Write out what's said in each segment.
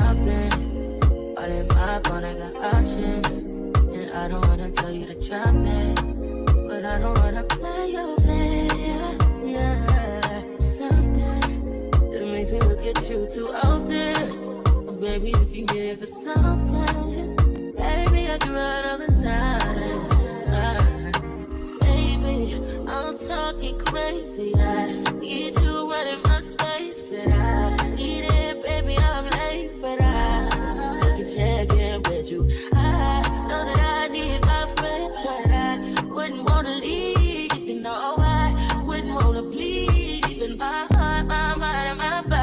I've been all in my phone, I got options. And I don't wanna tell you to drop it, but I don't wanna play your fair. Yeah, something that makes me look at you too often. Oh, baby, you can give it something. Baby, I can run all the time. Baby, I'm talking crazy. I need you running my space, but I need it, baby. I'm late, but I still can check in with you. I know that I need my friends, but I wouldn't wanna leave. You know, I wouldn't wanna bleed. Even my heart, my mind, and my body.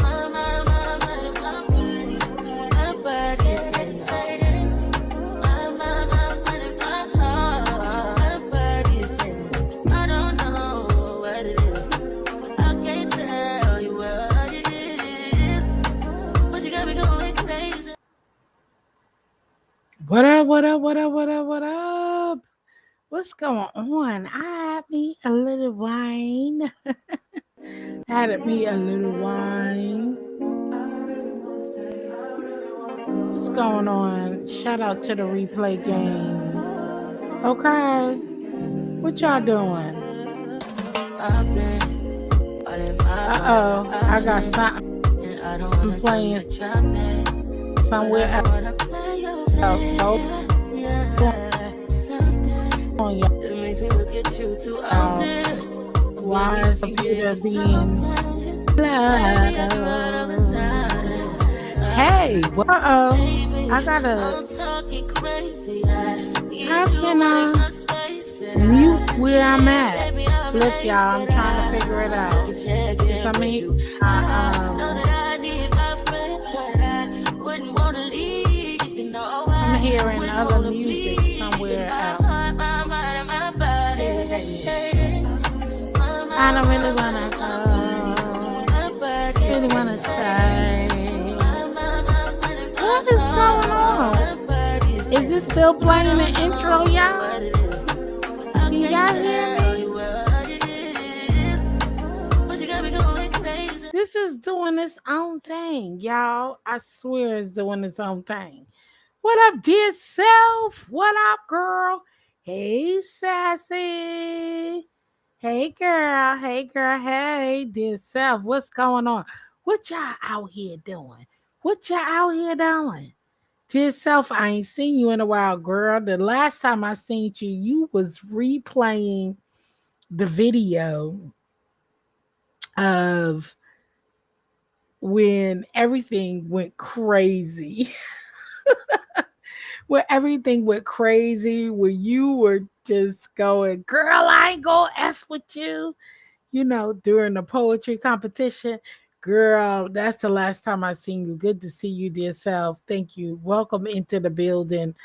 My mind, my mind, and my body. My body says my mind, my mind, and my heart. My body says I don't know what it is. I can't tell you what it is, but you got me going crazy. What up, what up, what up, what up, what up? What's going on? I had me a little wine. Had me a little wine. What's going on? Shout out to the replay game. Okay. What y'all doing? I've been all in my Uh-oh. I got something and I don't wanna playing drop it, but somewhere I else. wanna play your So, yeah, something on y'all. that makes me look at you too often. Why is the computer being loud? Hey, uh-oh. I gotta. How can I mute where I'm at? Look, y'all, I'm trying to figure it out. I'm hearing other music somewhere else. I don't really wanna go. Really wanna stay. What is going on? Is this still playing the intro, y'all? Can y'all hear me? This is doing its own thing, y'all. I swear it's doing its own thing. What up, dear self? What up, girl? Hey, sassy. Hey, girl. Hey, girl. Hey, dear self. What's going on? What y'all out here doing? What y'all out here doing? Dear self, I ain't seen you in a while, girl. The last time I seen you, you was replaying the video of when everything went crazy. Where everything went crazy, where you were just going, girl, I ain't gonna F with you, during the poetry competition. Girl, that's the last time I seen you. Good to see you, dear self. Thank you. Welcome into the building.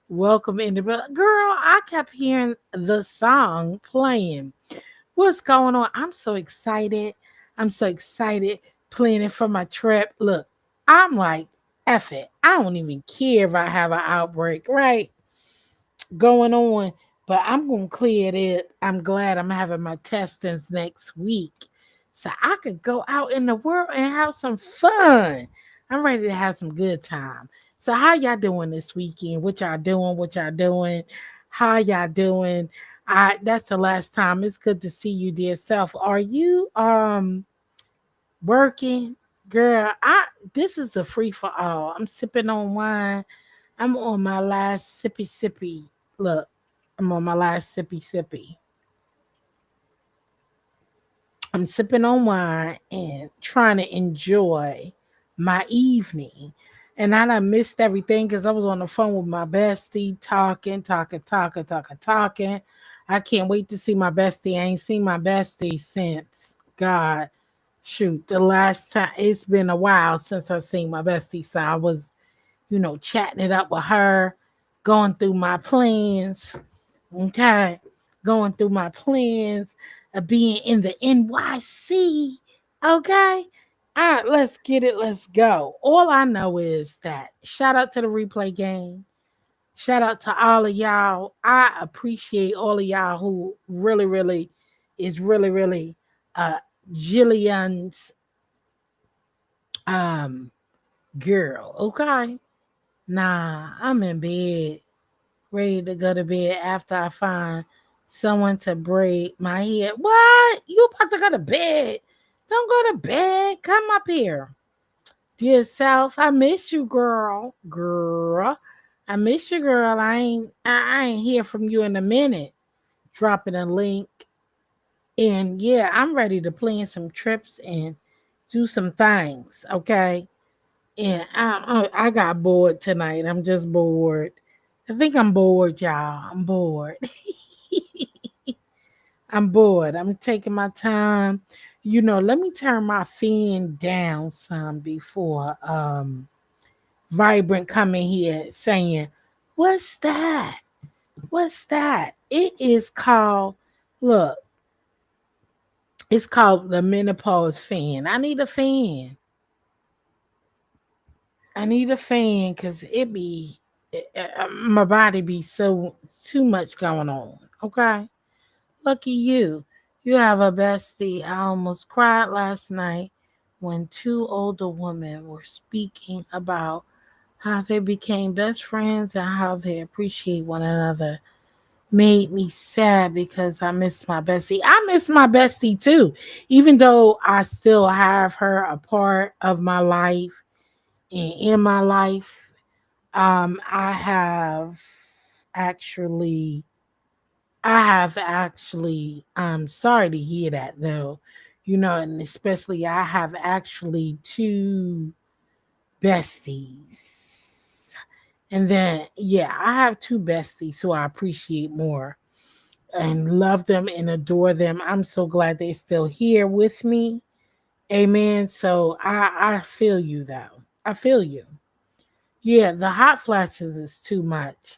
Welcome into the building. Girl, I kept hearing the song playing. What's going on? I'm so excited. I'm so excited planning for my trip. Look, I'm like, F it. I don't even care if I have an outbreak, right? Going on, but I'm going to clear it. I'm glad I'm having my testings next week so I could go out in the world and have some fun. I'm ready to have some good time. So how y'all doing this weekend? What y'all doing? What y'all doing? How y'all doing? That's the last time. It's good to see you, dear self. Are you working? Girl, this is a free for all. I'm sipping on wine. I'm on my last sippy. Look, I'm on my last sippy. I'm sipping on wine and trying to enjoy my evening. And I done missed everything because I was on the phone with my bestie talking. I can't wait to see my bestie. I ain't seen my bestie since, God, shoot, the last time. It's been a while since I seen my bestie. So I was, chatting it up with her, going through my plans. Okay. Going through my plans of being in the NYC. Okay. All right, let's get it. Let's go. All I know is that shout out to the replay game. Shout out to all of y'all. I appreciate all of y'all who really is really uh Jillian's Um, girl, okay. Nah, I'm in bed, ready to go to bed after I find someone to braid my hair. What? You about to go to bed? Don't go to bed. Come up here. Dear South, I miss you, girl. Girl. I miss you, girl. I ain't hear from you in a minute. Dropping a link. And yeah, I'm ready to plan some trips and do some things. Okay. And I got bored tonight. I'm just bored. I think I'm bored, y'all. I'm bored. I'm bored. I'm taking my time. Let me turn my fan down some before Vibrant coming here saying, "What's that? What's that?" It is called, look, it's called the menopause fan. I need a fan. I need a fan because my body be so too much going on. Okay. Lucky you. You have a bestie. I almost cried last night when two older women were speaking about how they became best friends and how they appreciate one another. Made me sad because I miss my bestie. I miss my bestie too, even though I still have her a part of my life and in my life. I have actually, I'm sorry to hear that though, and especially I have actually two besties. And then, yeah, I have two besties who I appreciate more and love them and adore them. I'm so glad they're still here with me. Amen. So I feel you though. I feel you. Yeah, the hot flashes is too much.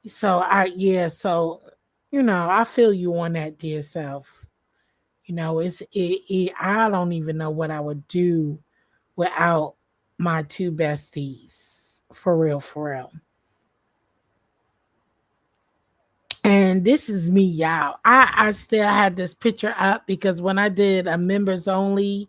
So I feel you on that, dear self. I don't even know what I would do without my two besties. For real, for real. And this is me, y'all. I still had this picture up because when I did a members only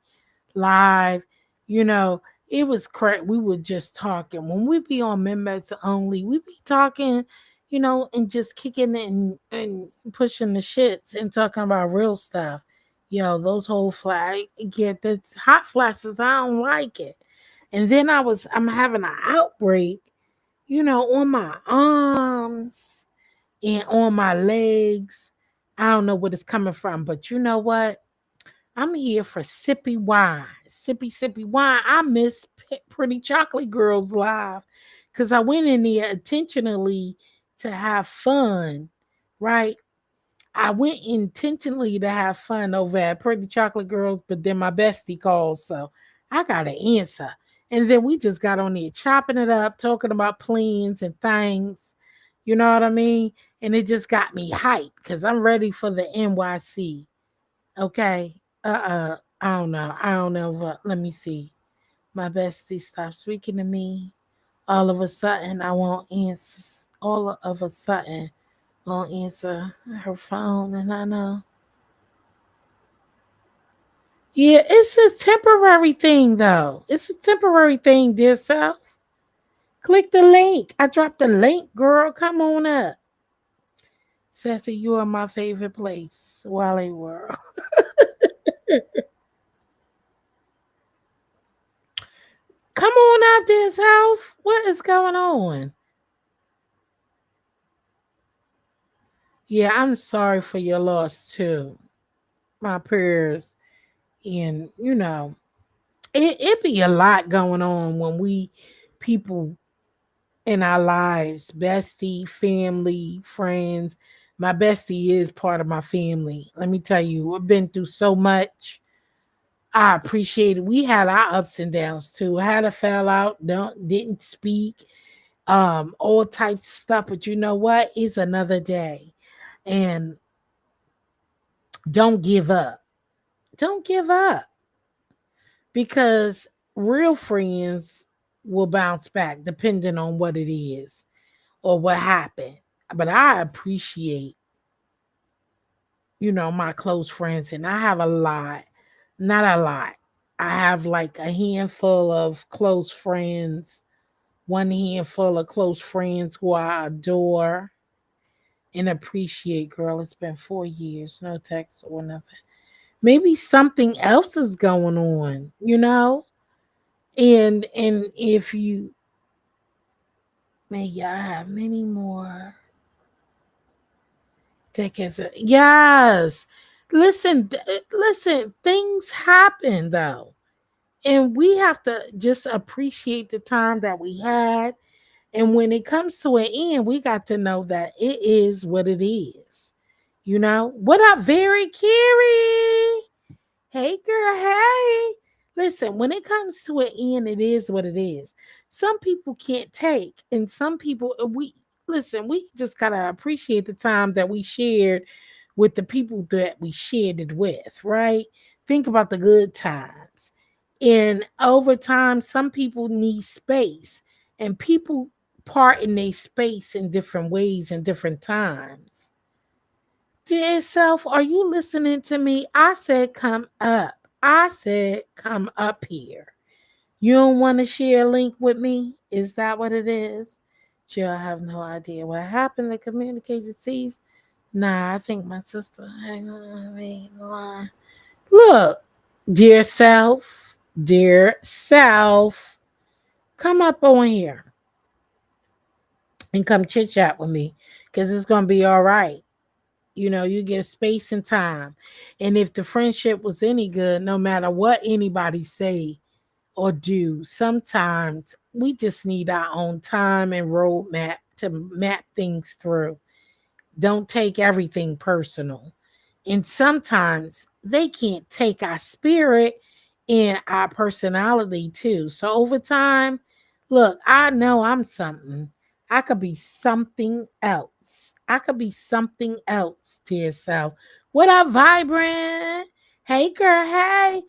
live, you know, it was correct. We were just talking. When we be on members only, we be talking, and just kicking it and pushing the shits and talking about real stuff. Those whole get the hot flashes. I don't like it. And then I'm having an outbreak, on my arms and on my legs. I don't know what it's coming from, but you know what? I'm here for sippy wine. Sippy wine. I miss Pretty Chocolate Girls live because I went in there intentionally to have fun, right? I went intentionally to have fun over at Pretty Chocolate Girls, but then my bestie called, so I got to answer. And then we just got on there chopping it up, talking about plans and things. You know what I mean? And it just got me hyped because I'm ready for the NYC. Okay. I don't know. I don't know. Let me see. My bestie stopped speaking to me. All of a sudden, I won't answer. All of a sudden, won't answer her phone, and I know. Yeah, it's a temporary thing, though. It's a temporary thing, dear self. Click the link. I dropped the link, girl. Come on up. Sassy, you are my favorite place, Wally World. Come on out this house. What is going on? Yeah, I'm sorry for your loss too. My prayers. And it be a lot going on when we people in our lives, bestie, family, friends. My bestie is part of my family. Let me tell you, I've been through so much. I appreciate it. We had our ups and downs too. Had a fell out, didn't speak, all types of stuff. But you know what? It's another day. And don't give up. Don't give up because real friends will bounce back depending on what it is or what happened. But I appreciate, my close friends, and I have a lot, not a lot. I have like a handful of close friends, one handful of close friends who I adore and appreciate. Girl, it's been 4 years, no text or nothing. Maybe something else is going on, you know? And if you may I have many more decades. Yes. Listen, things happen though. And we have to just appreciate the time that we had. And when it comes to an end, we got to know that it is what it is. You know, what up, Very Carrie? Hey, girl, hey. Listen, when it comes to an end, it is what it is. Some people can't take, and some people, we just got to appreciate the time that we shared with the people that we shared it with, right? Think about the good times. And over time, some people need space, and people part in their space in different ways and different times. Dear self, are you listening to me? I said, come up. I said, come up here. You don't want to share a link with me? Is that what it is? Jill, I have no idea what happened. The communication ceased. Nah, I think my sister. Hang on, wait, line. Look, dear self, come up on here and come chit chat with me because it's going to be all right. You know, you get space and time. And if the friendship was any good, no matter what anybody say or do, sometimes we just need our own time and roadmap to map things through. Don't take everything personal. And sometimes they can't take our spirit and our personality too. So over time, look, I know I'm something. I could be something else. I could be something else, dear self. What up, Vibrant? Hey, girl. Hey,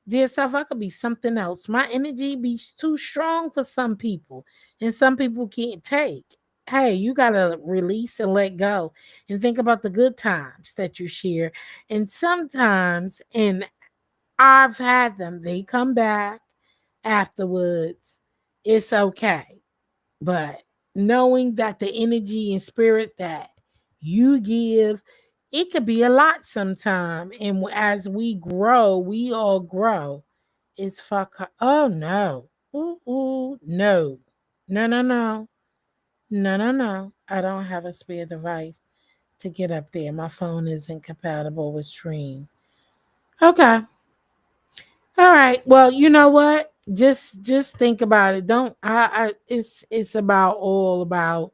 dear self. I could be something else. My energy be too strong for some people, and some people can't take. Hey, you gotta release and let go and think about the good times that you share. And sometimes, and I've had them, they come back afterwards. It's okay. But knowing that the energy and spirit that you give, it could be a lot sometime. And as we grow, we all grow. It's fuck her. Oh no. Ooh, no. No, no, no. No, no, no. I don't have a spare device to get up there. My phone isn't compatible with Stream. Okay. All right. Well, you know what? Just think about it. Don't I it's about all about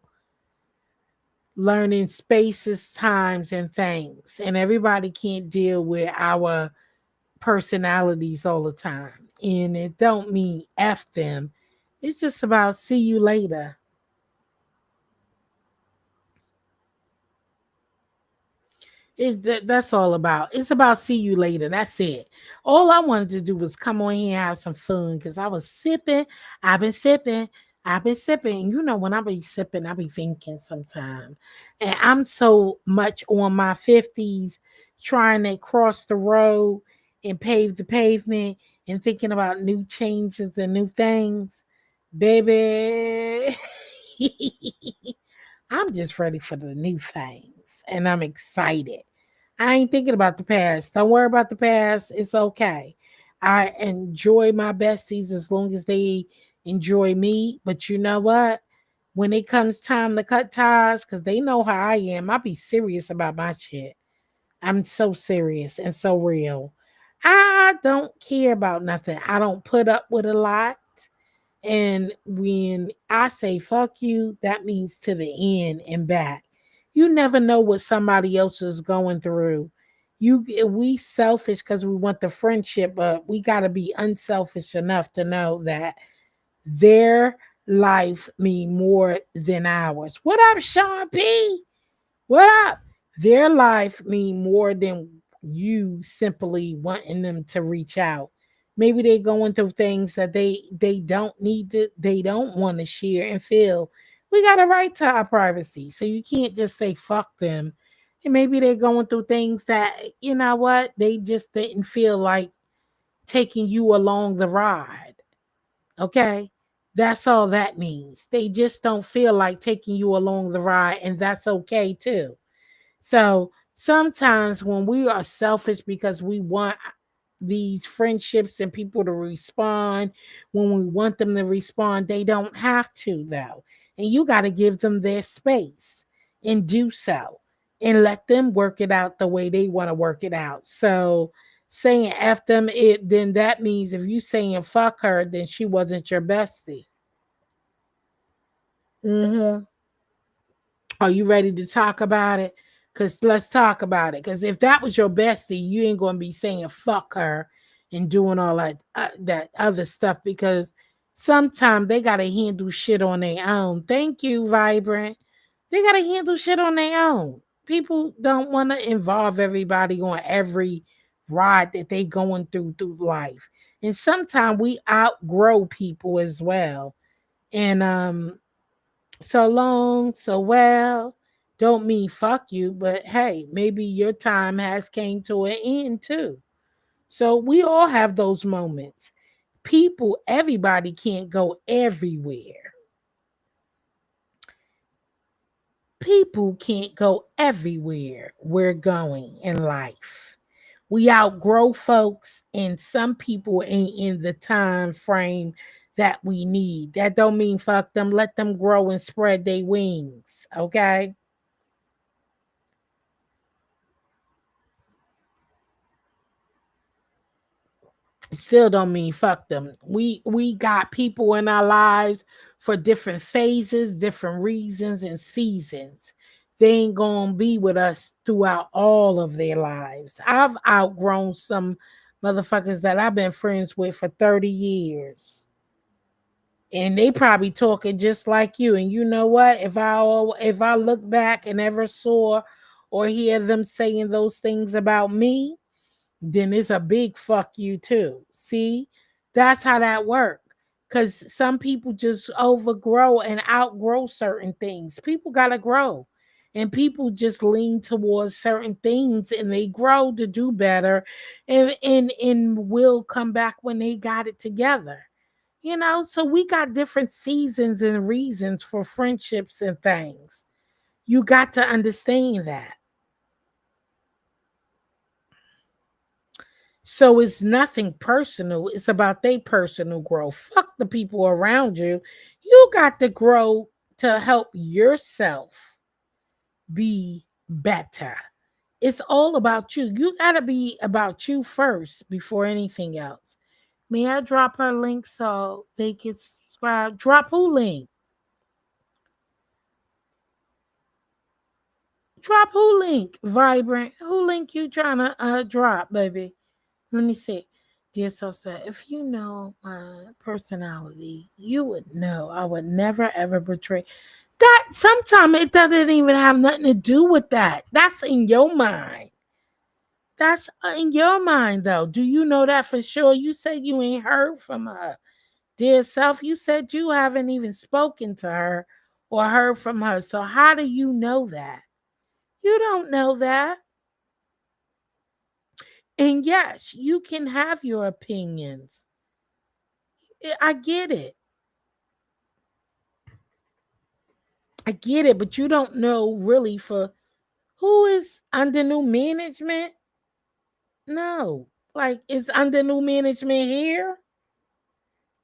learning spaces, times and things. And everybody can't deal with our personalities all the time. And it don't mean F them. It's just about see you later. That's all about. It's about see you later. That's it. All I wanted to do was come on here and have some fun because I was sipping. I've been sipping. I've been sipping. You know, when I be sipping, I be thinking sometimes. And I'm so much on my 50s trying to cross the road and pave the pavement and thinking about new changes and new things. Baby, I'm just ready for the new things and I'm excited. I ain't thinking about the past. Don't worry about the past. It's okay. I enjoy my besties as long as they enjoy me. But you know what? When it comes time to cut ties, because they know how I am, I be serious about my shit. I'm so serious and so real. I don't care about nothing. I don't put up with a lot. And when I say fuck you, that means to the end and back. You never know what somebody else is going through. We selfish because we want the friendship, but we got to be unselfish enough to know that their life mean more than ours. What up, Sean P? What up? Their life mean more than you simply wanting them to reach out. Maybe they're going through things that they don't need to, they don't want to share and feel. We got a right to our privacy. So you can't just say fuck them. And maybe they're going through things that, you know what, they just didn't feel like taking you along the ride. Okay? That's all that means. They just don't feel like taking you along the ride, and that's okay too. So sometimes when we are selfish because we want these friendships and people to respond, when we want them to respond, they don't have to, though. And you got to give them their space and do so and let them work it out the way they want to work it out. So saying F them, then that means if you saying fuck her, then she wasn't your bestie. Hmm. Are you ready to talk about it? Because let's talk about it. Because if that was your bestie, you ain't going to be saying fuck her and doing all that other stuff. Because sometimes they got to handle shit on their own. Thank you, Vibrant. They got to handle shit on their own. People don't want to involve everybody on every ride that they going through life. And sometimes we outgrow people as well. And so long, so well, don't mean fuck you, but hey, maybe your time has came to an end too. So we all have those moments. People, everybody can't go everywhere. People can't go everywhere we're going in life. We outgrow folks, and some people ain't in the time frame that we need. That don't mean fuck them. Let them grow and spread their wings. Okay. Still don't mean fuck them. We got people in our lives for different phases, different reasons and seasons. They ain't gonna be with us throughout all of their lives. I've outgrown some motherfuckers that I've been friends with for 30 years. And they probably talking just like you. And you know what? If I look back and ever saw or hear them saying those things about me, then it's a big fuck you too. See, that's how that works. Because some people just overgrow and outgrow certain things. People got to grow. And people just lean towards certain things and they grow to do better and will come back when they got it together. So we got different seasons and reasons for friendships and things. You got to understand that. So it's nothing personal. It's about their personal growth. Fuck the people around you. You got to grow to help yourself be better. It's all about you. You got to be about you first before anything else. May I drop her link so they can subscribe? Drop who link? Drop who link? Vibrant. Who link you trying to drop, baby? Let me see. Dear Sosa, if you know my personality, you would know I would never ever betray. That sometimes it doesn't even have nothing to do with that. That's in your mind. That's in your mind, though. Do you know that for sure? You said you ain't heard from her. Dear self, you said you haven't even spoken to her or heard from her. So how do you know that? You don't know that. And yes, you can have your opinions. I get it. I get it, but you don't know really for who is under new management. No, like it's under new management here.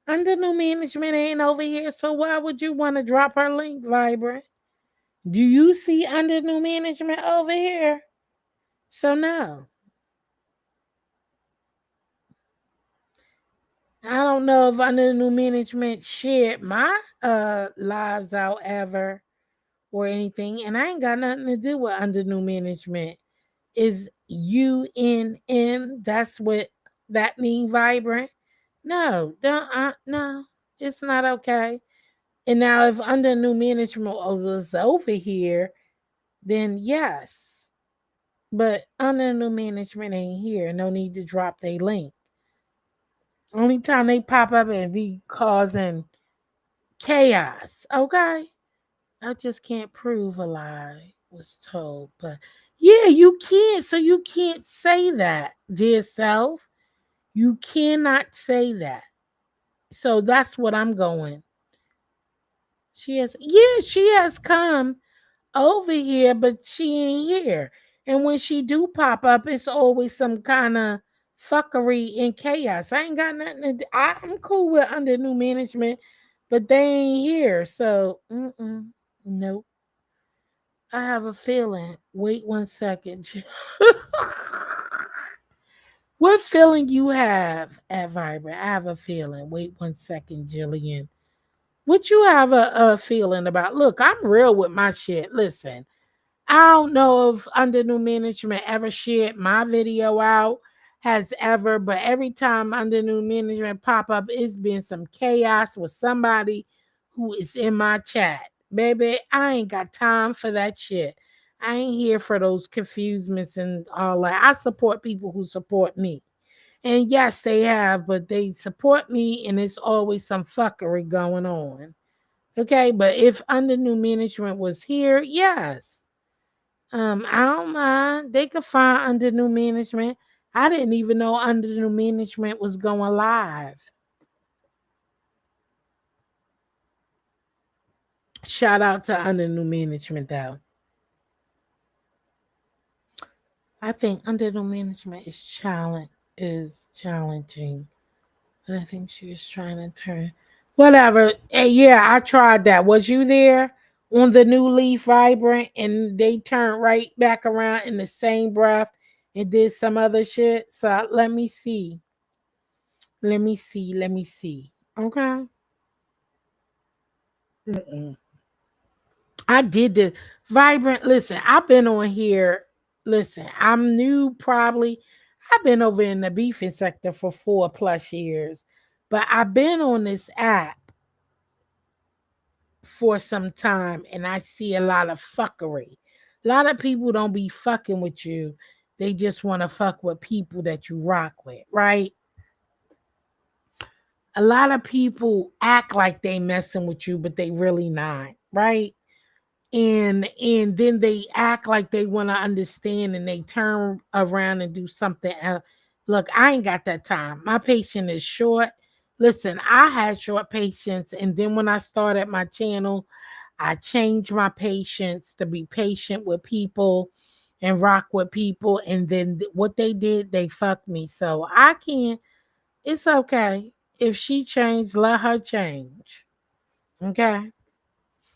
Under new management ain't over here. So why would you want to drop her link, Vibrant? Do you see under new management over here? So no. I don't know if under new management shared my lives out ever or anything, and I ain't got nothing to do with under new management. Is UNM? That's what that mean, Vibrant? No, don't. No, it's not okay. And now, if under new management was over here, then yes. But under new management ain't here. No need to drop their link. Only time they pop up and be causing chaos. Okay. I just can't prove a lie was told. But yeah, you can't. So you can't say that, dear self. You cannot say that. So that's what I'm going. She has come over here, but she ain't here. And when she do pop up, it's always some kind of fuckery and chaos. I ain't got nothing to do. I'm cool with under new management, but they ain't here. So, nope. I have a feeling. Wait 1 second. What feeling you have at Vibrant? I have a feeling. Wait 1 second, Jillian. What you have a feeling about? Look, I'm real with my shit. Listen, I don't know if Under New Management ever shared my video out, has ever, but every time Under New Management pop up, it's been some chaos with somebody who is in my chat. Baby, I ain't got time for that shit. I ain't here for those confusements and all that. I support people who support me. And yes, they have, but they support me and it's always some fuckery going on. Okay, but if Under New Management was here, yes. I don't mind. They could find Under New Management. I didn't even know Under New Management was going live. Shout out to Under New Management though. I think Under New Management is challenging. But I think she was trying to turn whatever. Hey, yeah, I tried that. Was you there on the new Leaf Vibrant and they turned right back around in the same breath and did some other shit? So let me see. Let me see. Let me see. Okay. Mm-mm. I did the Vibrant. Listen, I've been on here. Listen, I'm new probably. I've been over in the beefing sector for 4+ years, but I've been on this app for some time and I see a lot of fuckery. A lot of people don't be fucking with you. They just want to fuck with people that you rock with, right? A lot of people act like they messing with you, but they really not, right? And then they act like they want to understand and they turn around and do something else. Look, I ain't got that time. My patience is short. Listen, I had short patience, and then when I started my channel, I changed my patience to be patient with people and rock with people. And then what they did, they fucked me. So I can't. It's okay if she changed. Let her change. Okay.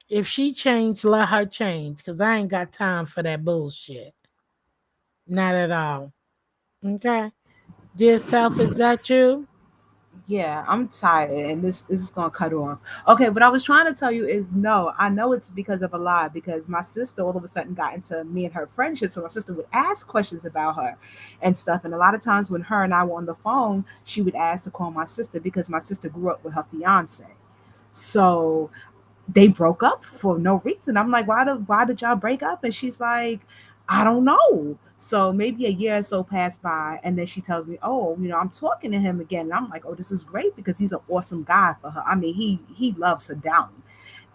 If she changed, let her change because I ain't got time for that bullshit. Not at all. Okay. Dear self, is that you? Yeah, I'm tired, and this is gonna cut off. Okay, what I was trying to tell you is no, I know it's because of a lie. Because my sister all of a sudden got into me and her friendship, so my sister would ask questions about her and stuff. And a lot of times when her and I were on the phone, she would ask to call my sister because my sister grew up with her fiance. So they broke up for no reason. I'm like, why did y'all break up? And she's like, I don't know. So maybe a year or so passed by, and then she tells me, oh, I'm talking to him again. And I'm like, oh, this is great because he's an awesome guy for her. I mean, he loves her down.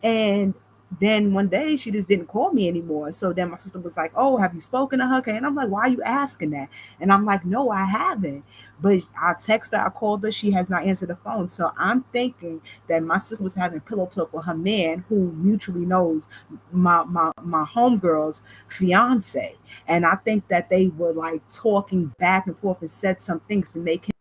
And then one day she just didn't call me anymore. So then my sister was like, oh, have you spoken to her? Okay. And I'm like, why are you asking that? And I'm like, no, I haven't. But I text her, I called her, she has not answered the phone. So I'm thinking that my sister was having pillow talk with her man who mutually knows my homegirl's fiance. And I think that they were like talking back and forth and said some things to make him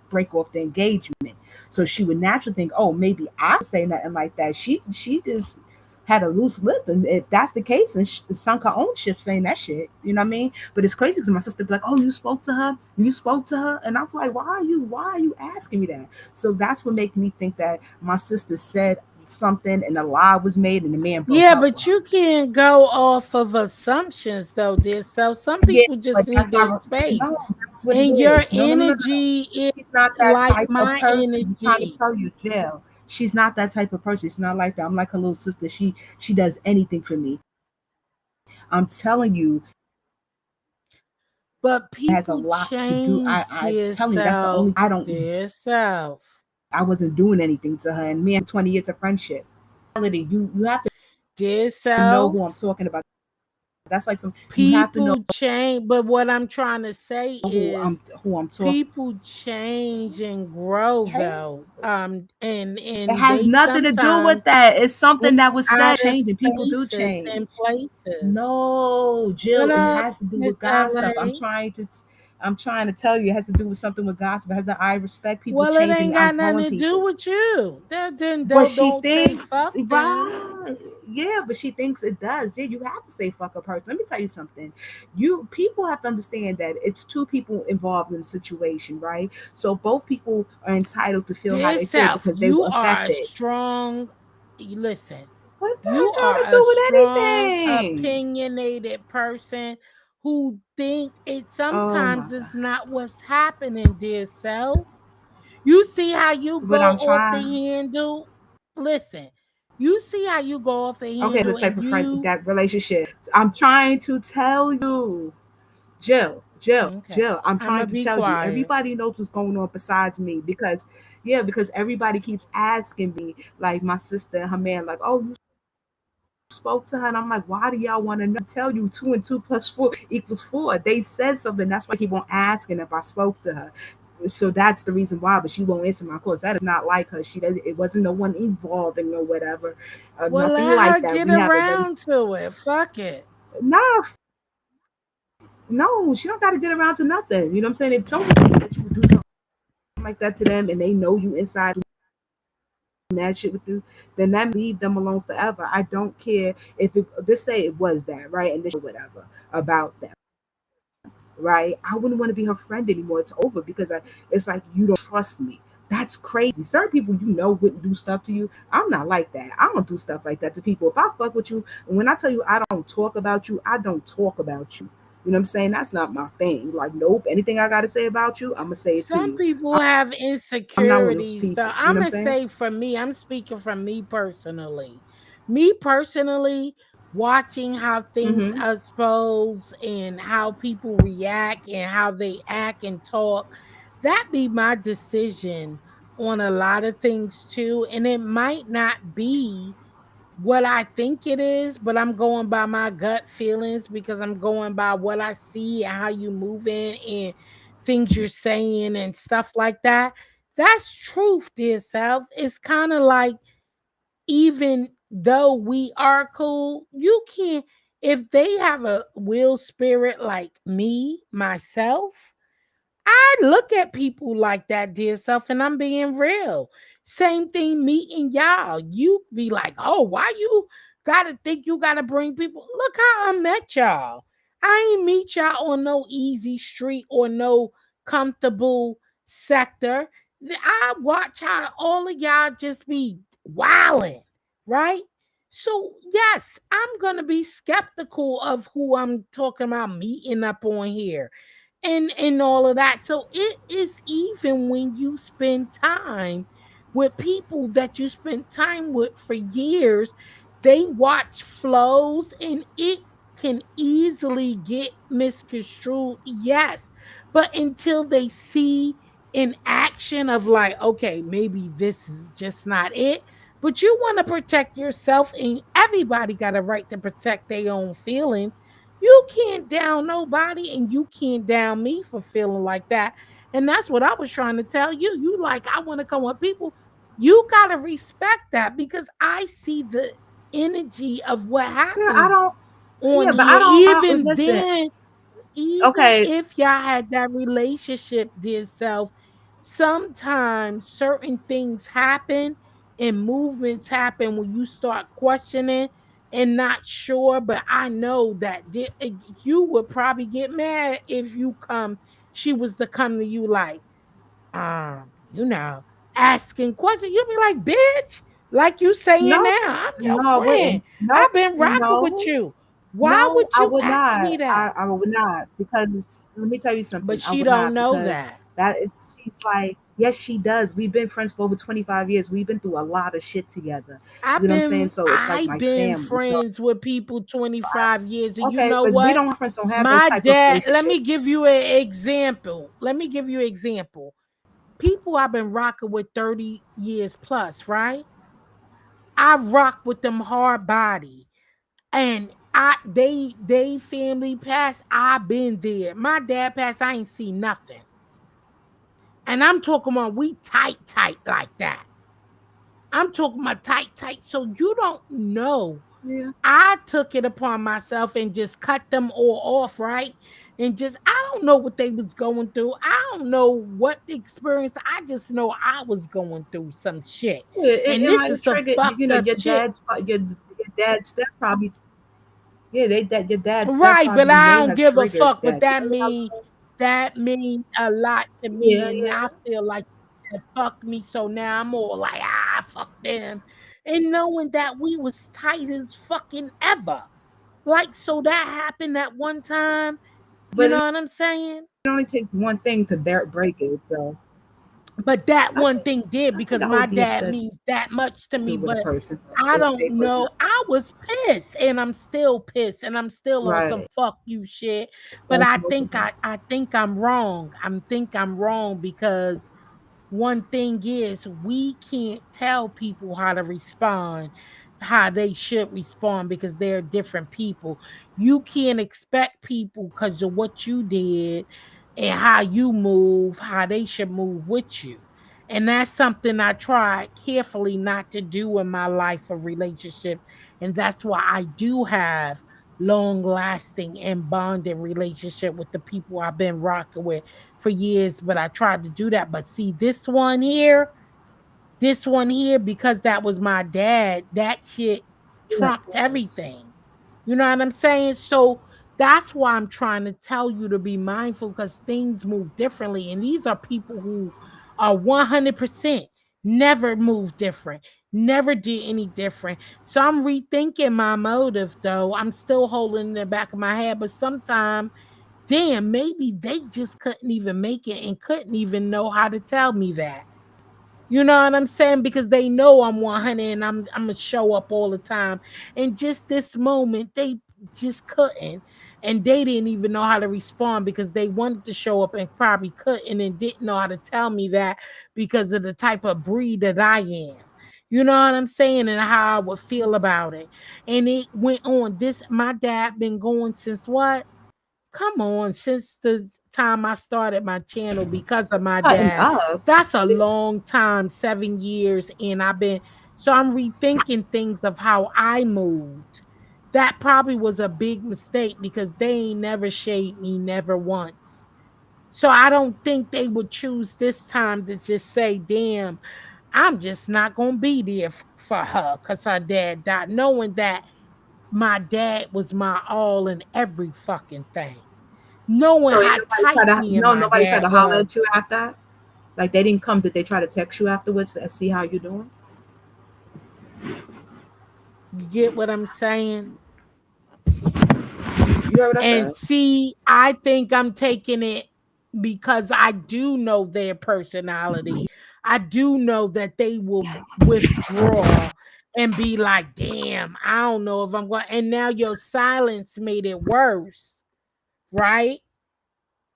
break off the engagement. So she would naturally think, oh, maybe I say nothing like that. She just had a loose lip, and if that's the case, then she sunk her own ship saying that shit. You know what I mean? But it's crazy because my sister be like, "Oh, you spoke to her? You spoke to her?" And I'm like, "Why are you asking me that?" So that's what made me think that my sister said something, and a lie was made, and the man broke Yeah, up with but her. you can't go off of assumptions though, dear self. Some Yeah, people but just need that's their not. space. No, that's what it And your is. No, no, no, no, no. energy is She's not that like type of my person. I'm trying to energy. tell you, Jill. She's not that type of person. It's not like that. I'm like her little sister. She does anything for me. I'm telling you, But it has a people lot to do. I change I'm their telling you, that's the self, only. I don't. their self. I wasn't doing anything to her, and me and 20 years of friendship. You have to Their know who self. I'm talking about. That's like some you have to know People change, but what I'm trying to say is who I'm talking. people change and grow Hey, though. it And has they nothing to do with sometimes that. It's move something that was said. out of Changing. People do spaces and change. places. No, What Jill, it up, has to do Miss with gossip. LA? I'm trying to tell you, it has to do with something with gossip. It has to, I respect people Well, it changing. ain't I'm got nothing telling to do people. with you. Then But she don't say thinks, fuck them. right? Yeah, but she thinks it does. Yeah, you have to say fuck a person. Let me tell you something. You people have to understand that it's two people involved in the situation, right? So both people are entitled to feel how Dear they feel self, because they you were are a affected. strong. Listen, What that you got are to a do with strong, anything? opinionated person who think it Oh my sometimes god! it's not what's happening, dear self. You see how you But go I'm off the trying. handle? Listen, you see how you go off the Okay, the handle type and of friend you that relationship. I'm trying to tell you, okay. Jill. I'm I'ma trying to be tell you. quiet. Everybody knows what's going on besides me because, yeah, because everybody keeps asking me, like my sister and her man, like, oh, you spoke to her, and I'm like, why do y'all want to know? Tell you 2 and 2 + 4 = 4. They said something. That's why he won't asking if I spoke to her. So that's the reason why. But she won't answer my calls. That is not like her. She doesn't. It wasn't no one involving or whatever. Well, Nothing let her like that. get We have a very around to it. Fuck it. nah. No, she don't got to get around to nothing. You know what I'm saying? If someone think that you would do something like that to them, and they know you inside doing that shit with you, then that leave them alone forever. I don't care if it, just say it was that right, and this whatever about them. Right? I wouldn't want to be her friend anymore. It's over because it's like you don't trust me. That's crazy. Certain people wouldn't do stuff to you. I'm not like that. I don't do stuff like that to people. If I fuck with you, and when I tell you I don't talk about you, I don't talk about you. You know what I'm saying? That's not my thing. Like, nope. Anything I got to say about you, I'm gonna say it to Some you. people have I'm not one of those insecurities, though. people. You I'm know what I'm gonna saying? say for me, I'm speaking from me personally. Me personally, watching how things Mm-hmm. expose and how people react and how they act and talk, that be my decision on a lot of things too. And it might not be what I think it is, but I'm going by my gut feelings because I'm going by what I see and how you moving and things you're saying and stuff like that. That's truth, dear self. It's kind of like even though we are cool, you can't if they have a will spirit like me, myself, I look at people like that, dear self, and I'm being real. Same thing meeting y'all. You be like, oh, why you gotta think you gotta bring people? Look how I met y'all. I ain't meet y'all on no easy street or no comfortable sector. I watch how all of y'all just be wilding, right? So yes, I'm gonna be skeptical of who I'm talking about meeting up on here and all of that. So it is even when you spend time with people that you spend time with for years, they watch flows and it can easily get misconstrued. Yes. But until they see in action of like, okay, maybe this is just not it. But you want to protect yourself, and everybody got a right to protect their own feelings. You can't down nobody, and you can't down me for feeling like that. And that's what I was trying to tell you. You like, I want to come with people. You got to respect that because I see the energy of what Yeah, I don't. happens on Yeah, but I here. don't. Listen. Even Okay. if y'all had that relationship, dear self, sometimes certain things happen and movements happen when you start questioning and not sure. But I know that you would probably get mad if she was to come to you like, you know, asking questions. You'll be like, bitch, like you saying No, now, I'm your no, I friend. wouldn't. No, I've been rocking with no. you. Why No, would I you would ask not. me that? I would not because let me tell you But something. I she would don't not know because that. that is she's like yes she does. We've been friends for over 25 years. We've been through a lot of shit together. You know what I'm saying? So it's like I've my been family. So friends with people 25 years. And you okay, know but we what? don't have friends don't have those My type of dad, let me relationships. give you an example. Let me give you an example. People I've been rocking with 30 years plus, right? I've rocked with them hard body. And They family passed. I been there. My dad passed. I ain't seen nothing. And I'm talking about we tight like that. I'm talking about tight. So you don't know. Yeah. I took it upon myself and just cut them all off, right? And just I don't know what they was going through. I don't know what the experience. I just know I was going through some shit. Yeah, And it this might have is some triggered, fucked up shit. your dad's step probably, yeah, they that your dad's step Right, but probably I may don't have give a triggered fuck what that. that You know what mean. I'm That mean a lot to me, saying? and Yeah, I yeah. feel like it fucked me. So now I'm all like, fuck them, and knowing that we was tight as fucking ever. Like, so that happened that one time. You But know it what I'm saying? only takes one thing to break it. So But that I one think thing did I think because I my would be dad upset means that much to me. too with a But person I if don't they was know. not I was pissed, and I'm still pissed, and I'm still on some right. fuck you shit. But That's I think multiple. I think I'm wrong. I'm wrong because one thing is we can't tell people how to respond, how they should respond because they're different people. You can't expect people because of what you did and how you move, how they should move with you. And that's something I tried carefully not to do in my life of relationships. And that's why I do have long lasting and bonding relationship with the people I've been rocking with for years, but I tried to do that. But see, this one here, because that was my dad, that shit Yeah. trumped everything. You know what I'm saying? So that's why I'm trying to tell you to be mindful because things move differently. And these are people who are 100% never moved different, never did any different. So I'm rethinking my motive, though. I'm still holding in the back of my head, but sometimes damn, maybe they just couldn't even make it and couldn't even know how to tell me that. You know what I'm saying? Because they know I'm 100 and I'm gonna show up all the time. And just this moment, they just couldn't, and they didn't even know how to respond because they wanted to show up and probably couldn't and didn't know how to tell me that because of the type of breed that I am. You know what I'm saying? And how I would feel about it. And it went on. This my dad been going since what? Come on, since the time I started my channel because of It's my cutting dad. up. That's a long time, 7 years. And so I'm rethinking things of how I moved. That probably was a big mistake because they ain't never shade me, never once. So I don't think they would choose this time to just say, damn, I'm just not going to be there for her because her dad died, knowing that my dad was my all in every fucking thing, knowing So ain't how nobody try tight to me and no my nobody try dad to holler was. at you after that? Like they didn't come, did they try to text you afterwards and see how you doing? You get what I'm saying? You heard what I And said? see, I think I'm taking it because I do know their personality. I do know that they will withdraw and be like, damn, I don't know if I'm going. And now your silence made it worse, right?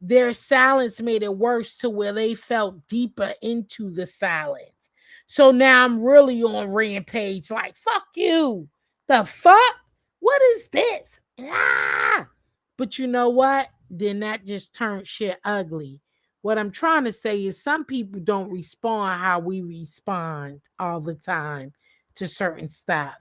Their silence made it worse to where they felt deeper into the silence. So now I'm really on rampage, like, fuck you. The fuck? What is this? Ah! But you know what? Then that just turned shit ugly. What I'm trying to say is some people don't respond how we respond all the time to certain stuff.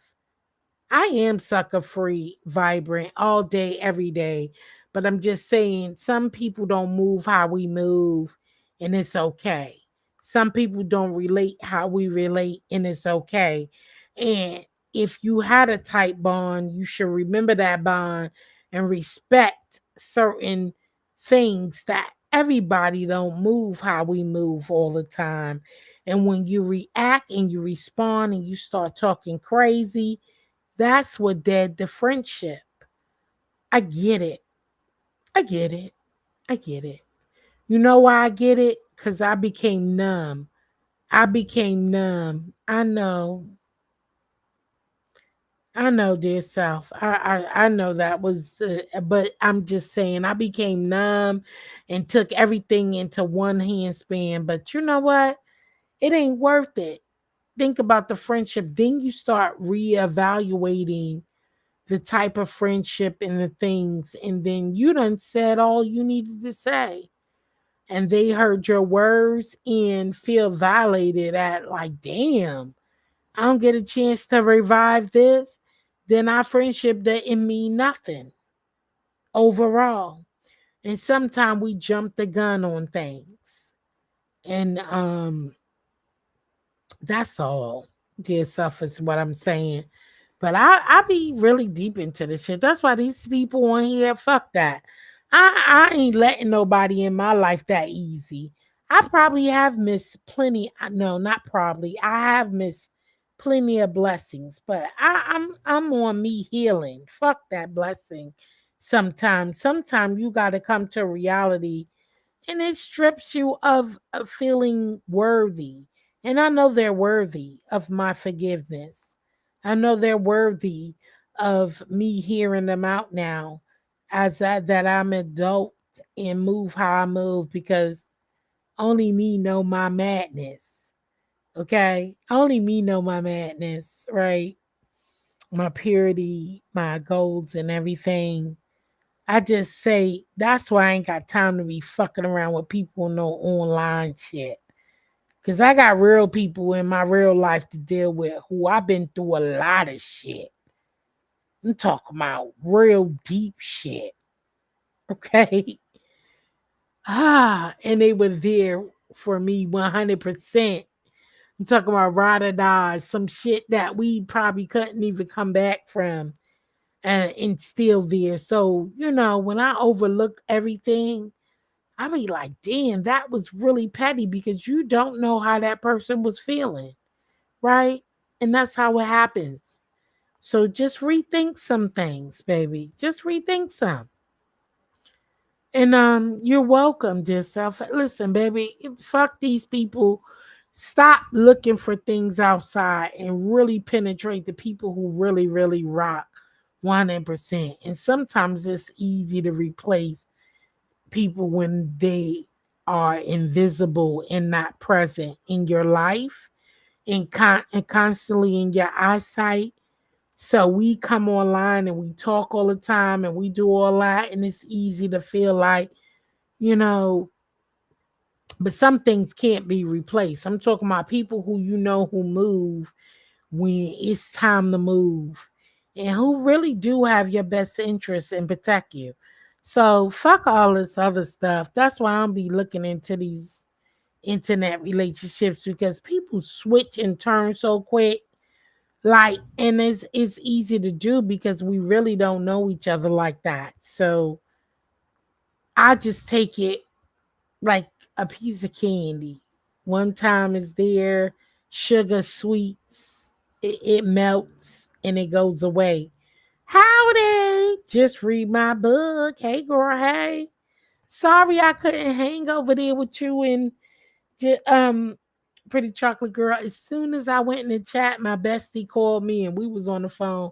I am sucker free, vibrant all day, every day. But I'm just saying, some people don't move how we move, and it's okay. Some people don't relate how we relate, and it's okay. And if you had a tight bond, you should remember that bond and respect certain things that everybody don't move how we move all the time. And when you react and you respond and you start talking crazy, that's what dead the friendship. I get it. I get it. I get it. You know why I get it? Because I became numb. I became numb. I know. I know, dear self. I know that was, but I'm just saying, I became numb and took everything into one handspan. But you know what? It ain't worth it. Think about the friendship. Then you start reevaluating the type of friendship and the things, and then you done said all you needed to say, and they heard your words and feel violated at like, damn, I don't get a chance to revive this, then our friendship didn't mean nothing overall. And sometimes we jump the gun on things. And that's all. Dear self is what I'm saying. But I be really deep into this shit. That's why these people on here, fuck that. I ain't letting nobody in my life that easy. I probably have missed plenty. No, not probably. I have missed plenty of blessings, but I'm on me healing. Fuck that blessing. Sometimes you got to come to reality, and it strips you of feeling worthy. And I know they're worthy of my forgiveness. I know they're worthy of me hearing them out now, that I'm adult and move how I move, because only me know my madness. Okay? Only me know my madness, right? My purity, my goals and everything. I just say that's why I ain't got time to be fucking around with people no online shit. Cause I got real people in my real life to deal with who I've been through a lot of shit. I'm talking about real deep shit. Okay. And they were there for me 100%. I'm talking about ride or die, some shit that we probably couldn't even come back from, and still there. So, when I overlook everything, I be like, damn, that was really petty, because you don't know how that person was feeling, right? And that's how it happens. So just rethink some things, baby. Just rethink some. And you're welcome, dear self. Listen, baby, fuck these people. Stop looking for things outside and really penetrate the people who really, really rock 100%. And sometimes it's easy to replace people when they are invisible and not present in your life, and constantly in your eyesight. So we come online and we talk all the time and we do all that, and it's easy to feel like, you know, but some things can't be replaced. I'm talking about people who move when it's time to move, and who really do have your best interest and protect you. So fuck all this other stuff. That's why I'll be looking into these internet relationships, because people switch and turn so quick. Like, and it's easy to do because we really don't know each other like that. So I just take it like a piece of candy. One time it's there, sugar sweets, it melts and it goes away. Howdy, just read my book. Hey, girl, hey. Sorry I couldn't hang over there with you and Pretty Chocolate Girl. As soon as I went in the chat, my bestie called me and we was on the phone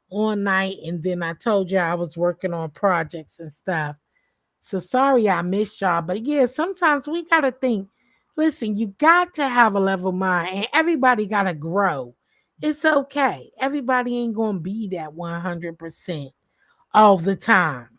all night. And then I told you I was working on projects and stuff. So sorry I missed y'all. But yeah, sometimes we got to think, listen, you got to have a level mind, and everybody got to grow. It's okay. Everybody ain't going to be that 100% all the time.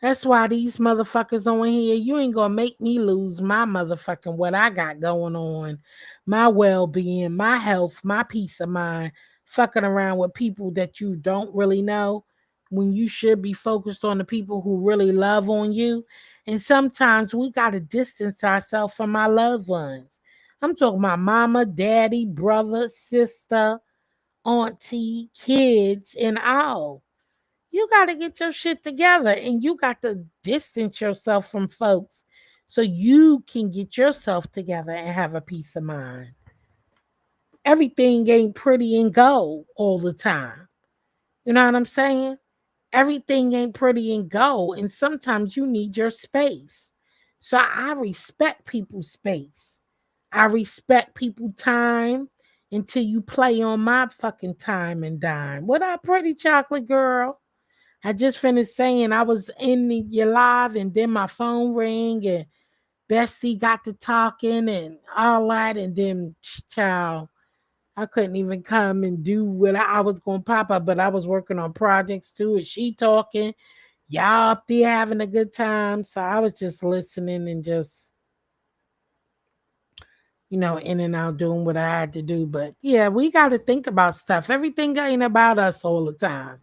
That's why these motherfuckers on here, you ain't gonna make me lose my motherfucking what I got going on, my well-being, my health, my peace of mind, fucking around with people that you don't really know, when you should be focused on the people who really love on you. And sometimes we gotta distance ourselves from our loved ones. I'm talking about mama, daddy, brother, sister, auntie, kids, and all. You got to get your shit together, and you got to distance yourself from folks so you can get yourself together and have a peace of mind. Everything ain't pretty and gold all the time. You know what I'm saying? Everything ain't pretty and gold, and sometimes you need your space. So I respect people's space. I respect people's time until you play on my fucking time and dime. What up, Pretty Chocolate Girl? I just finished saying I was in your live, and then my phone rang, and Bessie got to talking and all that, and then child, I couldn't even come and do what I was going to pop up, but I was working on projects too. And she talking, y'all up there having a good time. So I was just listening and just, in and out doing what I had to do. But yeah, we got to think about stuff. Everything ain't about us all the time.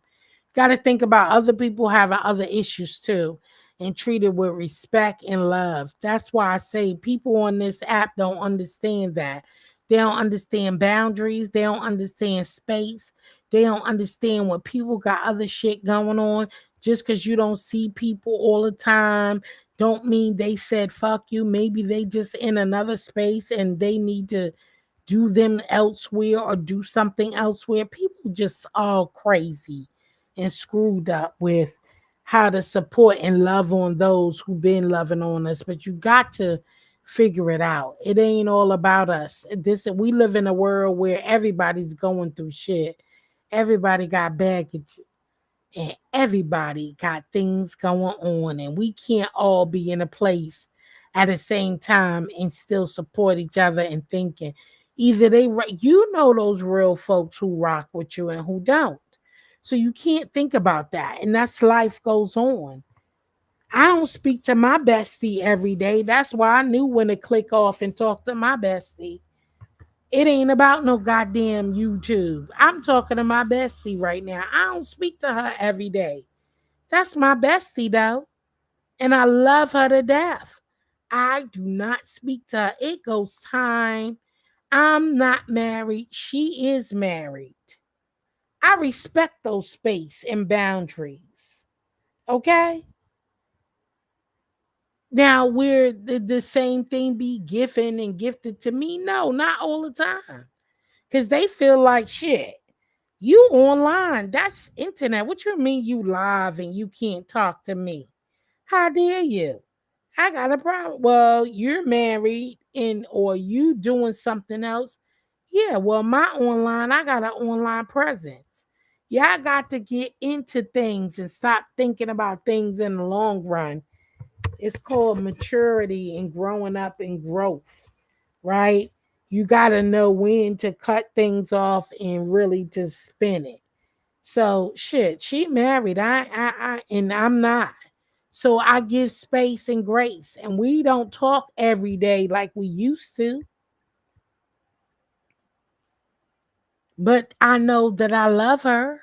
Got to think about other people having other issues too and treat it with respect and love. That's why I say people on this app don't understand that. They don't understand boundaries. They don't understand space. They don't understand when people got other shit going on. Just because you don't see people all the time, don't mean they said fuck you. Maybe they just in another space and they need to do them elsewhere or do something elsewhere. People just all crazy and screwed up with how to support and love on those who've been loving on us. But you got to figure it out. It ain't all about us. We live in a world where everybody's going through shit. Everybody got baggage and everybody got things going on, and we can't all be in a place at the same time and still support each other and thinking either those real folks who rock with you and who don't. So you can't think about that, and that's life goes on. I don't speak to my bestie every day. That's why I knew when to click off and talk to my bestie. It ain't about no goddamn YouTube. I'm talking to my bestie right now. I don't speak to her every day. That's my bestie though. And I love her to death. I do not speak to her. It goes time. I'm not married. She is married. I respect those space and boundaries. Okay? Now, where the same thing be given and gifted to me? No, not all the time. Because they feel like shit. You online. That's internet. What you mean you live and you can't talk to me? How dare you? I got a problem. Well, you're married and or you doing something else. Yeah, well, my online, I got an online presence. Yeah, I got to get into things and stop thinking about things in the long run. It's called maturity and growing up and growth, right? You got to know when to cut things off and really to spin it. So shit, she married. And I'm not. So I give space and grace, and we don't talk every day like we used to. But I know that I love her.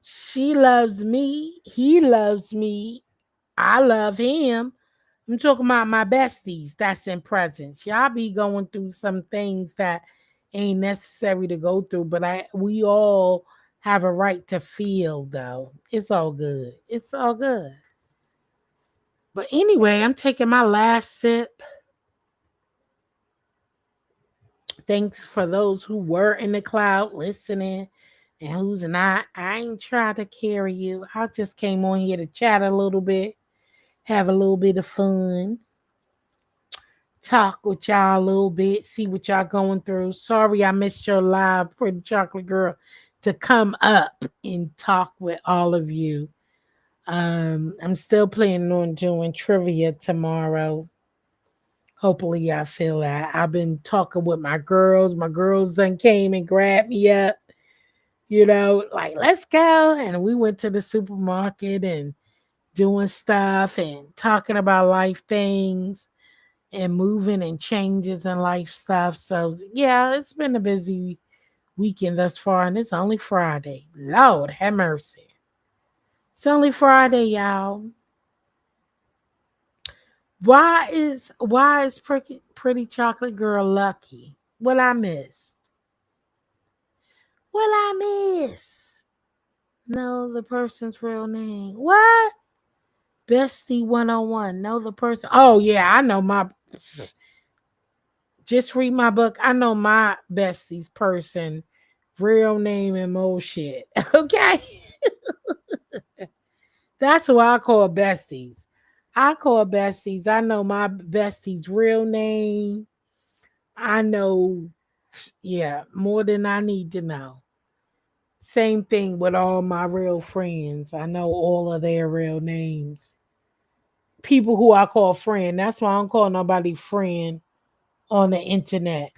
She loves me. He loves me. I love him. I'm talking about my besties that's in presence. Y'all be going through some things that ain't necessary to go through, but we all have a right to feel though. It's all good. It's all good. But anyway, I'm taking my last sip. Thanks for those who were in the cloud listening and who's not. I ain't trying to carry you. I just came on here to chat a little bit, have a little bit of fun, talk with y'all a little bit, see what y'all going through. Sorry I missed your live, Pretty Chocolate Girl, to come up and talk with all of you. I'm still planning on doing trivia tomorrow. Hopefully I feel that. I've been talking with my girls. My girls then came and grabbed me up, like let's go. And we went to the supermarket and doing stuff and talking about life things and moving and changes in life stuff. So yeah, it's been a busy weekend thus far, and it's only Friday. Lord have mercy. It's only Friday, y'all. Why is pretty chocolate girl lucky? What I missed? What I miss? Know the person's real name. What? Bestie 101. Know the person. Oh yeah, I know my just read my book. I know my bestie's person, real name and more shit. Okay. That's who I call besties. I call besties. I know my bestie's real name. I know, yeah, more than I need to know. Same thing with all my real friends. I know all of their real names. People who I call friend. That's why I don't call nobody friend on the internet.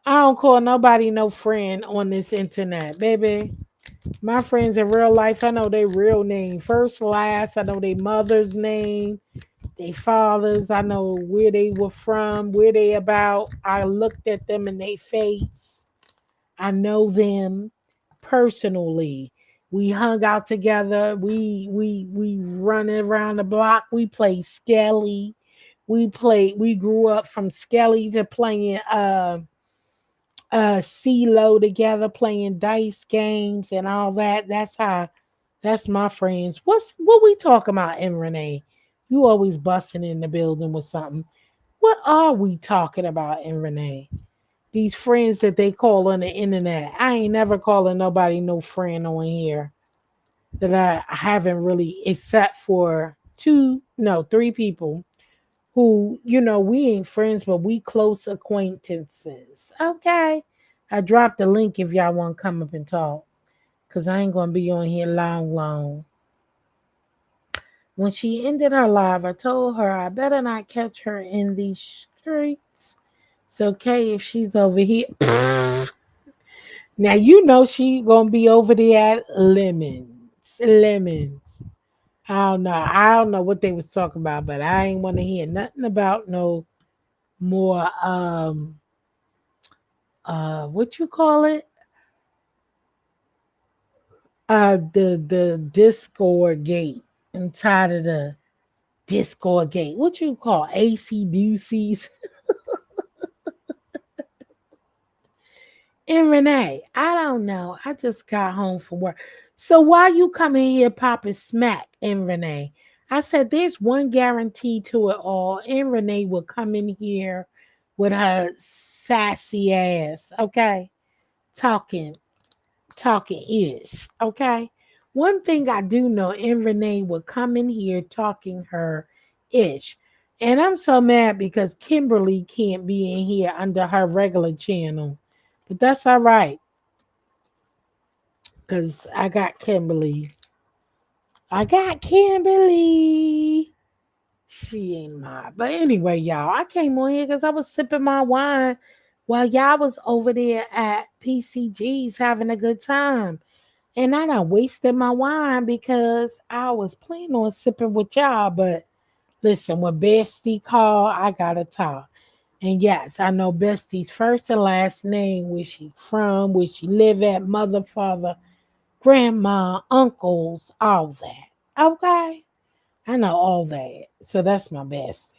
I don't call nobody no friend on this internet, baby. My friends in real life, I know their real name, first, last. I know their mother's name, their fathers. I know where they were from, where they about. I looked at them in their face. I know them personally. We hung out together. We running around the block. We played Skelly. We grew up from Skelly to playing CeeLo together, playing dice games and all that. That's my friends. What we talking about, in Renee? You always busting in the building with something. What are we talking about, in Renee? These friends that they call on the internet. I ain't never calling nobody no friend on here that I haven't really, except for two, no, three people who, we ain't friends, but we close acquaintances. Okay. I dropped the link if y'all want to come up and talk. Cause I ain't gonna be on here long, long. When she ended her live, I told her I better not catch her in these streets. It's okay if she's over here. Now you know she gonna be over there at Lemons. Lemons. I don't know. I don't know what they was talking about, but I ain't want to hear nothing about no more what you call it? The Discord gate. I'm tired of the Discord gate. What you call AC Deuces? And Renee, I don't know. I just got home from work. So why you coming here popping smack in Renee? I said there's one guarantee to it all. And Renee will come in here with her sassy ass, okay? Talking, talking ish, okay? One thing I do know, and Renee will come in here talking her ish. And I'm so mad because Kimberly can't be in here under her regular channel. But that's all right, because I got Kimberly. I got Kimberly. She ain't mine. But anyway, y'all, I came on here because I was sipping my wine while y'all was over there at PCG's having a good time. And I done wasted my wine because I was planning on sipping with y'all. But listen, when Bestie called, I gotta talk. And yes, I know Bestie's first and last name, where she from, where she live at, mother, father, grandma, uncles, all that. Okay? I know all that. So that's my bestie.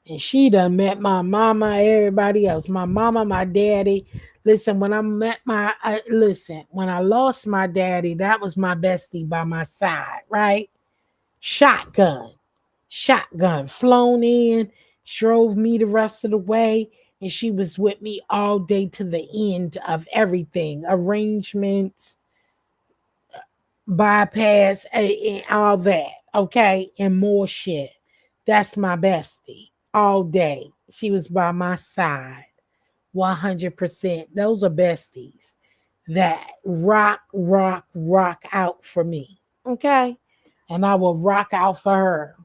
And she done met my mama, everybody else. My mama, my daddy. Listen, when I lost my daddy, that was my bestie by my side, right? Shotgun. Shotgun. Flown in, drove me the rest of the way, and she was with me all day to the end of everything. Arrangements, bypass, and all that. Okay. And more shit. That's my bestie all day. She was by my side 100%. Those are besties that rock, rock, rock out for me. Okay. And I will rock out for her.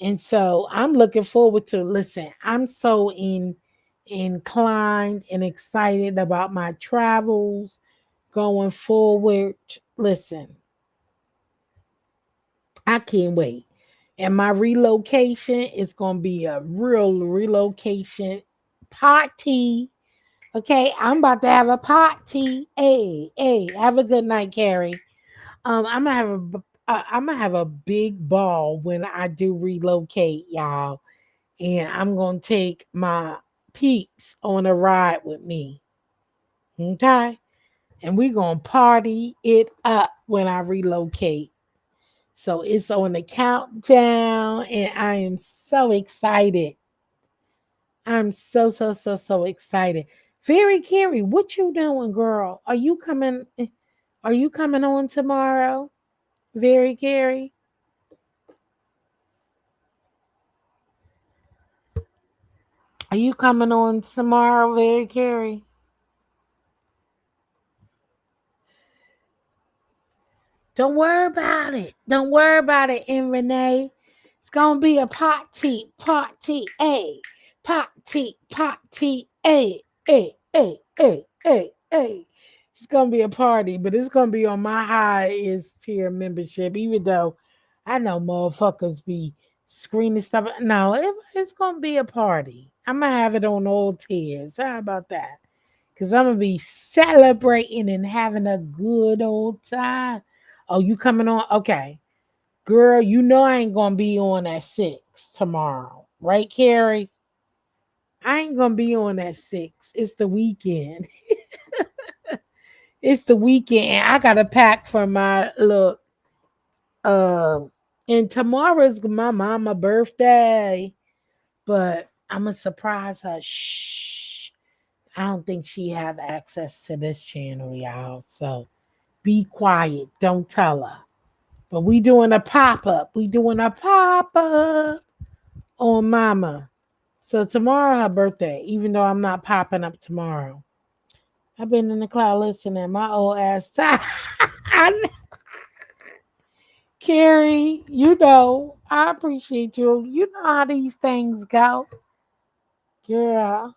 And so I'm looking forward to, listen, I'm so inclined and excited about my travels going forward. Listen, I can't wait. And my relocation is going to be a real relocation party. Okay, I'm about to have a party. Hey, hey, have a good night, Carrie. I'm gonna have a big ball when I do relocate, y'all, and I'm gonna take my peeps on a ride with me. Okay, and we're gonna party it up when I relocate. So it's on the countdown, and I am so excited. I'm so so so so excited. Very Carrie, what you doing, girl? Are you coming? Are you coming on tomorrow? Very Carrie, are you coming on tomorrow? Very Carrie. Don't worry about it. Don't worry about it, and Renee. It's gonna be a party, party, a party, party, a. Hey. It's gonna be a party, but it's gonna be on my highest tier membership, even though I know motherfuckers be screaming stuff. No, it's gonna be a party. I'm gonna have it on all tiers. How about that? Cause I'm gonna be celebrating and having a good old time. Oh, you coming on? Okay. Girl, you know I ain't gonna be on at 6 tomorrow. Right, Carrie? I ain't gonna be on at 6. It's the weekend. It's the weekend. I gotta pack for my look. Uh, and tomorrow's my mama birthday, but I'm gonna surprise her. Shh. I don't think she have access to this channel, y'all. So be quiet. Don't tell her. But we doing a pop up. We doing a pop up on mama. So tomorrow her birthday, even though I'm not popping up tomorrow. I've been in the cloud listening my old ass time. Carrie, you know, I appreciate you. You know how these things go. Girl,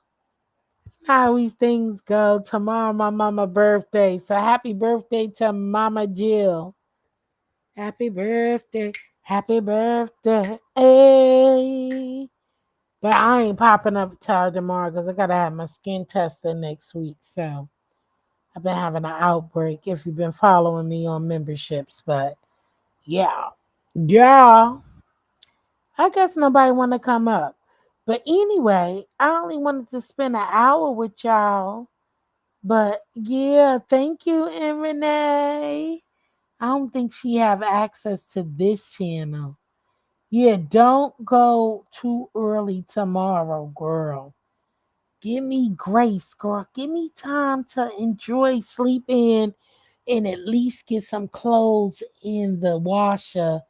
how these things go. Tomorrow my mama birthday. So happy birthday to Mama Jill. Happy birthday. Happy birthday. Hey. But I ain't popping up till tomorrow because I gotta have my skin tested next week. So I've been having an outbreak if you've been following me on memberships. But yeah. Yeah. I guess nobody want to come up. But anyway, I only wanted to spend an hour with y'all. But yeah, thank you, and Renee. I don't think she have access to this channel. Yeah, don't go too early tomorrow, girl. Give me grace, girl. Give me time to enjoy sleeping and at least get some clothes in the washer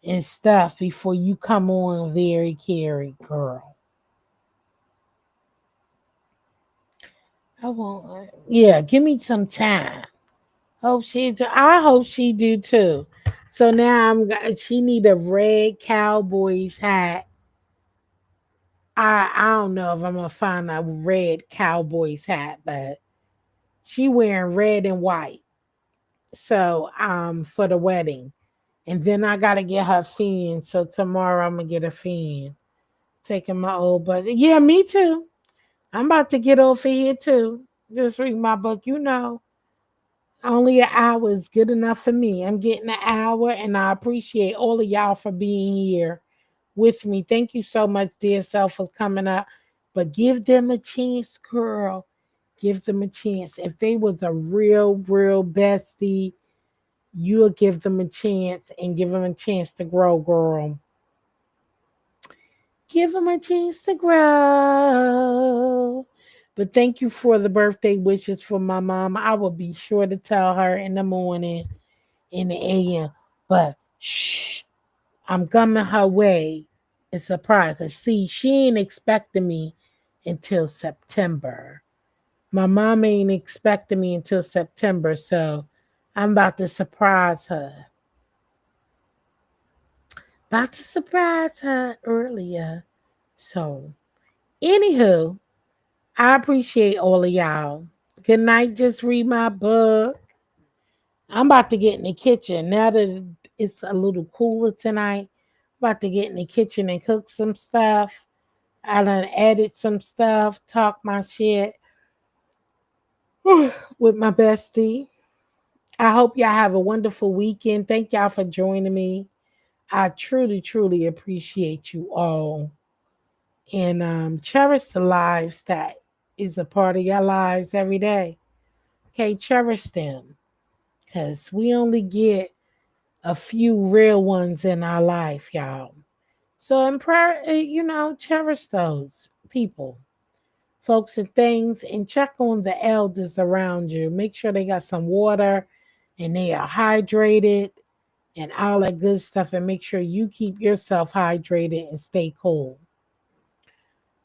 and stuff before you come on very carry, girl. I won't. Yeah, give me some time. Hope she do. I hope she do too. So now she need a red Cowboys hat. I don't know if I'm gonna find a red Cowboys hat, but she wearing red and white. So for the wedding. And then I gotta get her fin. So tomorrow I'm gonna get a fin. Taking my old buddy. Yeah, me too. I'm about to get over here too. Just read my book, you know. Only an hour is good enough for me. I'm getting an hour, and I appreciate all of y'all for being here with me. Thank you so much, dear self, for coming up. But give them a chance, girl. Give them a chance. If they was a real bestie, you'll give them a chance and give them a chance to grow, girl. Give them a chance to grow. But thank you for the birthday wishes for my mom. I will be sure to tell her in the morning, in the AM. But shh, I'm coming her way. It's a surprise. Cause see, she ain't expecting me until September. My mom ain't expecting me until September, so I'm about to surprise her. About to surprise her earlier. So, anywho, I appreciate all of y'all. Good night. Just read my book. I'm about to get in the kitchen now that it's a little cooler tonight. I'm about to get in the kitchen and cook some stuff. I done edit some stuff, talk my shit with my bestie. I hope y'all have a wonderful weekend. Thank y'all for joining me. I truly appreciate you all. And cherish the lives that is a part of your lives every day. Okay, cherish them. Because we only get a few real ones in our life, y'all. So in prayer, cherish those people, folks, and things, and check on the elders around you. Make sure they got some water and they are hydrated and all that good stuff. And make sure you keep yourself hydrated and stay cool.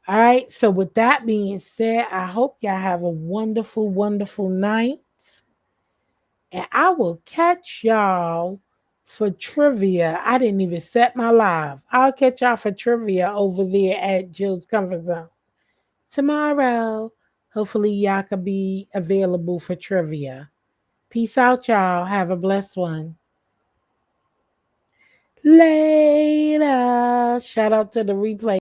All right. So with that being said, I hope y'all have a wonderful night. And I will catch y'all for trivia. I didn't even set my live. I'll catch y'all for trivia over there at Jill's Comfort Zone tomorrow. Hopefully, y'all could be available for trivia. Peace out, y'all. Have a blessed one. Later. Shout out to the replay.